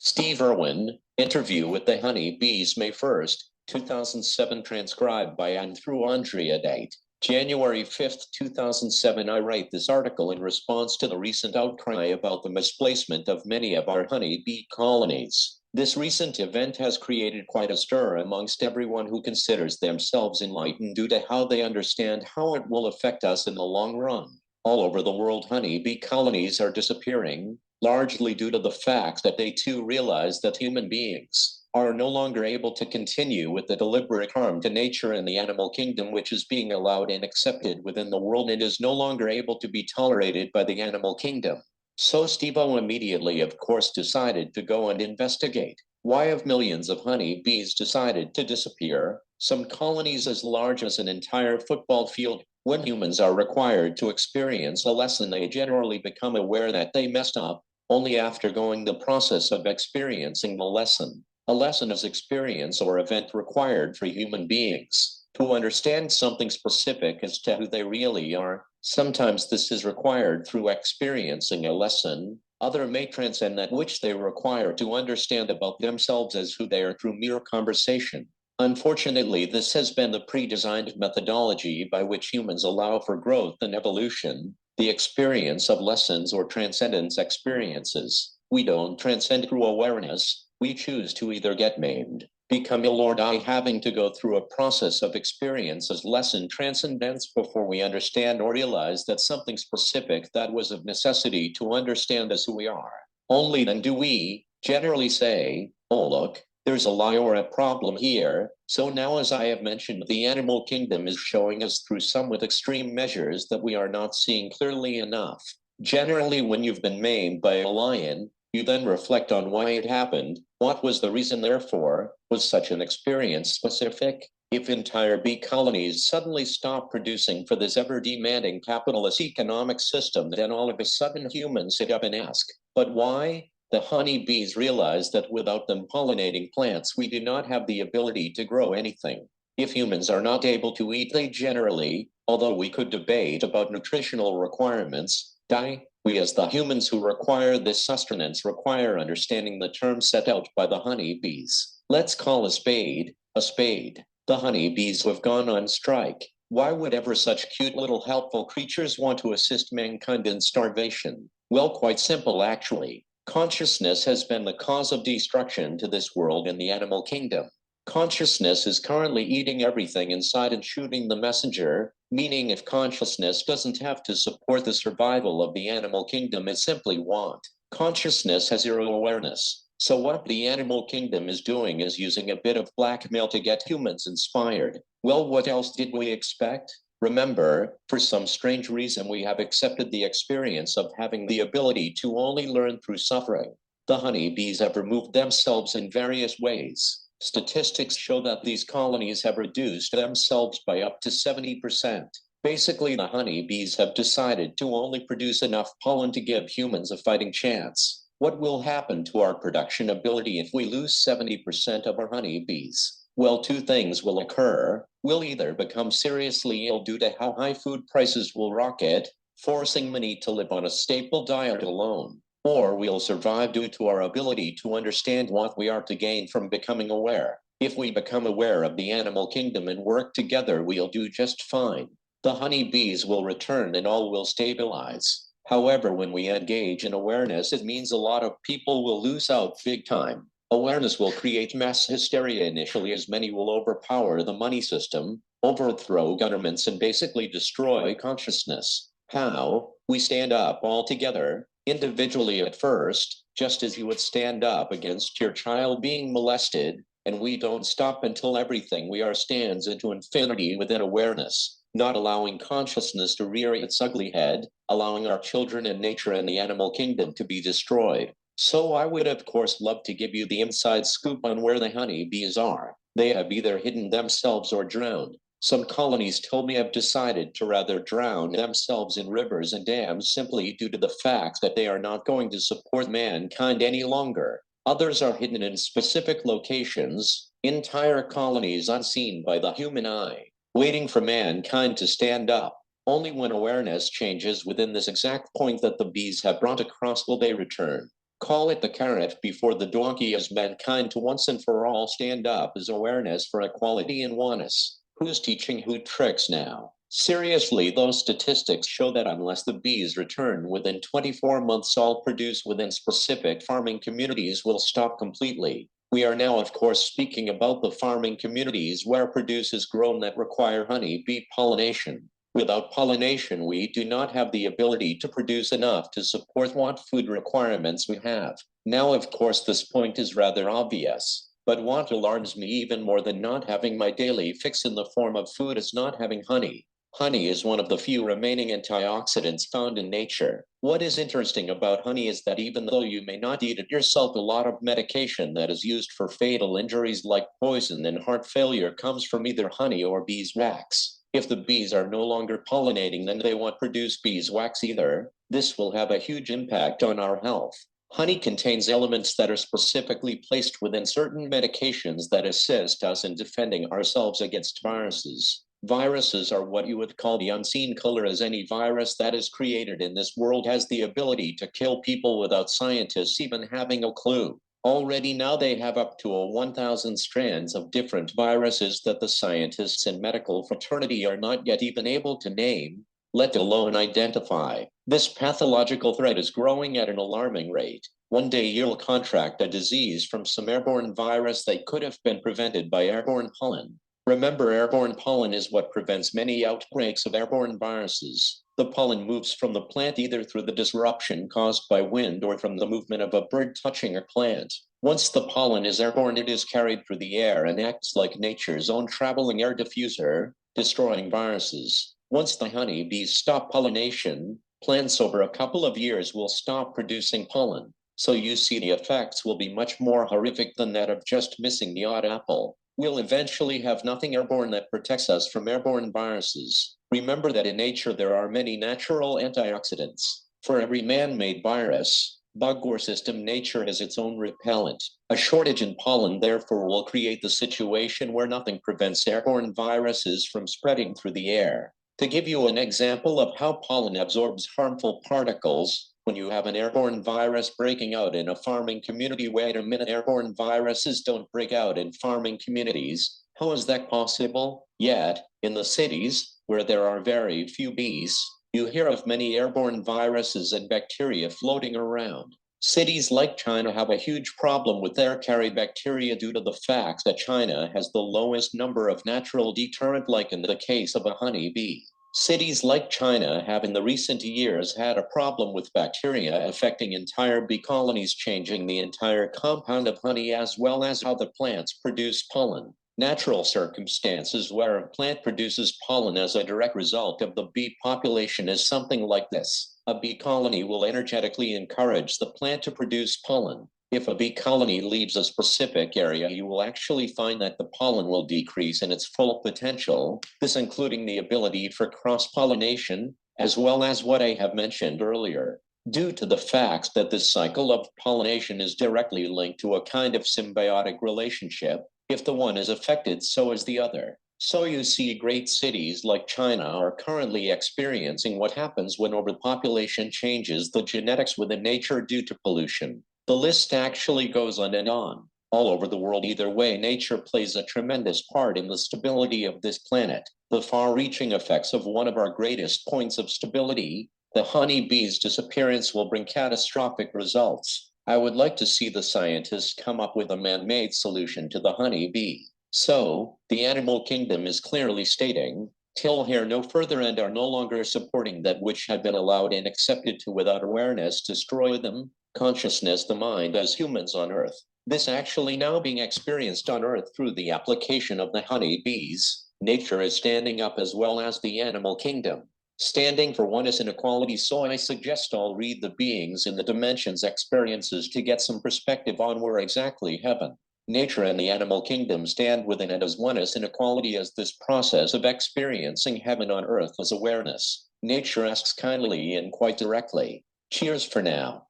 Steve Irwin, interview with the Honey Bees, May 1st, 2007, transcribed by and through Andrea. Date, January 5th, 2007. I write this article in response to the recent outcry about the misplacement of many of our honey bee colonies. This recent event has created quite a stir amongst everyone who considers themselves enlightened due to how they understand how it will affect us in the long run. All over the world, honey bee colonies are disappearing, largely due to the fact that they too realize that human beings are no longer able to continue with the deliberate harm to nature and the animal kingdom, which is being allowed and accepted within the world and is no longer able to be tolerated by the animal kingdom. So Steve-O immediately, of course, decided to go and investigate. Why have millions of honey bees decided to disappear? Some colonies as large as an entire football field. When humans are required to experience a lesson, they generally become aware that they messed up only after going the process of experiencing the lesson. A lesson is experience or event required for human beings to understand something specific as to who they really are. Sometimes this is required through experiencing a lesson. Other may transcend that which they require to understand about themselves as who they are through mere conversation. Unfortunately, this has been the pre-designed methodology by which humans allow for growth and evolution, the experience of lessons or transcendence experiences. We don't transcend through awareness. We choose to either get maimed, become ill, or die having to go through a process of experience as lesson transcendence before we understand or realize that something specific that was of necessity to understand as who we are. Only then do we generally say, oh, look, there's a lie or a problem here. So now, as I have mentioned, the animal kingdom is showing us through somewhat extreme measures that we are not seeing clearly enough. Generally, when you've been maimed by a lion, you then reflect on why it happened. What was the reason, therefore? Was such an experience specific? If entire bee colonies suddenly stop producing for this ever-demanding capitalist economic system, then all of a sudden humans sit up and ask, but why? The honey bees realize that without them pollinating plants, we do not have the ability to grow anything. If humans are not able to eat, they generally, although we could debate about nutritional requirements, die. We as the humans who require this sustenance require understanding the term set out by the honey bees. Let's call a spade a spade. The honey bees have gone on strike. Why would ever such cute little helpful creatures want to assist mankind in starvation? Well, quite simple, actually. Consciousness has been the cause of destruction to this world and the animal kingdom. Consciousness is currently eating everything inside and shooting the messenger, meaning if consciousness doesn't have to support the survival of the animal kingdom, it simply won't. Consciousness has zero awareness. So what the animal kingdom is doing is using a bit of blackmail to get humans inspired. Well, what else did we expect? Remember, for some strange reason, we have accepted the experience of having the ability to only learn through suffering. The honeybees have removed themselves in various ways. Statistics show that these colonies have reduced themselves by up to 70%. Basically, the honeybees have decided to only produce enough pollen to give humans a fighting chance. What will happen to our production ability if we lose 70% of our honeybees? Well, two things will occur. We'll either become seriously ill due to how high food prices will rocket, forcing many to live on a staple diet alone, or we'll survive due to our ability to understand what we are to gain from becoming aware. If we become aware of the animal kingdom and work together, we'll do just fine. The honeybees will return and all will stabilize. However, when we engage in awareness, it means a lot of people will lose out big time. Awareness will create mass hysteria initially, as many will overpower the money system, overthrow governments, and basically destroy consciousness. How? We stand up all together, individually at first, just as you would stand up against your child being molested, and we don't stop until everything we are stands into infinity within awareness, not allowing consciousness to rear its ugly head, allowing our children and nature and the animal kingdom to be destroyed. So I would, of course, love to give you the inside scoop on where the honeybees are. They have either hidden themselves or drowned. Some colonies told me have decided to rather drown themselves in rivers and dams simply due to the fact that they are not going to support mankind any longer. Others are hidden in specific locations, entire colonies unseen by the human eye, waiting for mankind to stand up. Only when awareness changes within this exact point that the bees have brought across will they return. Call it the carrot before the donkey as mankind to once and for all stand up as awareness for equality and oneness. Who's teaching who tricks now? Seriously, those statistics show that unless the bees return within 24 months, all produce within specific farming communities will stop completely. We are now, of course, speaking about the farming communities where produce is grown that require honey bee pollination. Without pollination, we do not have the ability to produce enough to support what food requirements we have. Now, of course, this point is rather obvious. But what alarms me even more than not having my daily fix in the form of food is not having honey. Honey is one of the few remaining antioxidants found in nature. What is interesting about honey is that even though you may not eat it yourself, a lot of medication that is used for fatal injuries like poison and heart failure comes from either honey or beeswax. If the bees are no longer pollinating, then they won't produce beeswax either. This will have a huge impact on our health. Honey contains elements that are specifically placed within certain medications that assist us in defending ourselves against viruses. Viruses are what you would call the unseen killer, as any virus that is created in this world has the ability to kill people without scientists even having a clue. Already now they have up to 1,000 strands of different viruses that the scientists and medical fraternity are not yet even able to name, let alone identify. This pathological threat is growing at an alarming rate. One day you'll contract a disease from some airborne virus that could have been prevented by airborne pollen. Remember, airborne pollen is what prevents many outbreaks of airborne viruses. The pollen moves from the plant either through the disruption caused by wind or from the movement of a bird touching a plant. Once the pollen is airborne, it is carried through the air and acts like nature's own traveling air diffuser, destroying viruses. Once the honeybees stop pollination, plants over a couple of years will stop producing pollen. So you see, the effects will be much more horrific than that of just missing the odd apple. We'll eventually have nothing airborne that protects us from airborne viruses. Remember that in nature there are many natural antioxidants. For every man-made virus, bug or system, nature has its own repellent. A shortage in pollen therefore will create the situation where nothing prevents airborne viruses from spreading through the air. To give you an example of how pollen absorbs harmful particles, when you have an airborne virus breaking out in a farming community, wait a minute, airborne viruses don't break out in farming communities. How is that possible? Yet, in the cities, where there are very few bees, you hear of many airborne viruses and bacteria floating around. Cities like China have a huge problem with air-carried bacteria due to the fact that China has the lowest number of natural deterrent, like in the case of a honeybee. Cities like China have in the recent years had a problem with bacteria affecting entire bee colonies, changing the entire compound of honey as well as how the plants produce pollen. Natural circumstances where a plant produces pollen as a direct result of the bee population is something like this. A bee colony will energetically encourage the plant to produce pollen. If a bee colony leaves a specific area, you will actually find that the pollen will decrease in its full potential, this including the ability for cross-pollination, as well as what I have mentioned earlier. Due to the fact that this cycle of pollination is directly linked to a kind of symbiotic relationship, if the one is affected, so is the other. So you see, great cities like China are currently experiencing what happens when overpopulation changes the genetics within nature due to pollution. The list actually goes on and on. All over the world, either way, nature plays a tremendous part in the stability of this planet. The far-reaching effects of one of our greatest points of stability, the honeybee's disappearance, will bring catastrophic results. I would like to see the scientists come up with a man-made solution to the honeybee. So, the animal kingdom is clearly stating, till here no further, and are no longer supporting that which had been allowed and accepted to without awareness destroy them, consciousness, the mind, as humans on Earth. This actually now being experienced on Earth through the application of the honeybees. Nature is standing up as well as the animal kingdom, standing for oneness and equality. So I suggest all read the beings in the dimensions experiences to get some perspective on where exactly heaven, nature, and the animal kingdom stand within it as oneness and equality, as this process of experiencing heaven on Earth as awareness. Nature asks kindly and quite directly. Cheers for now.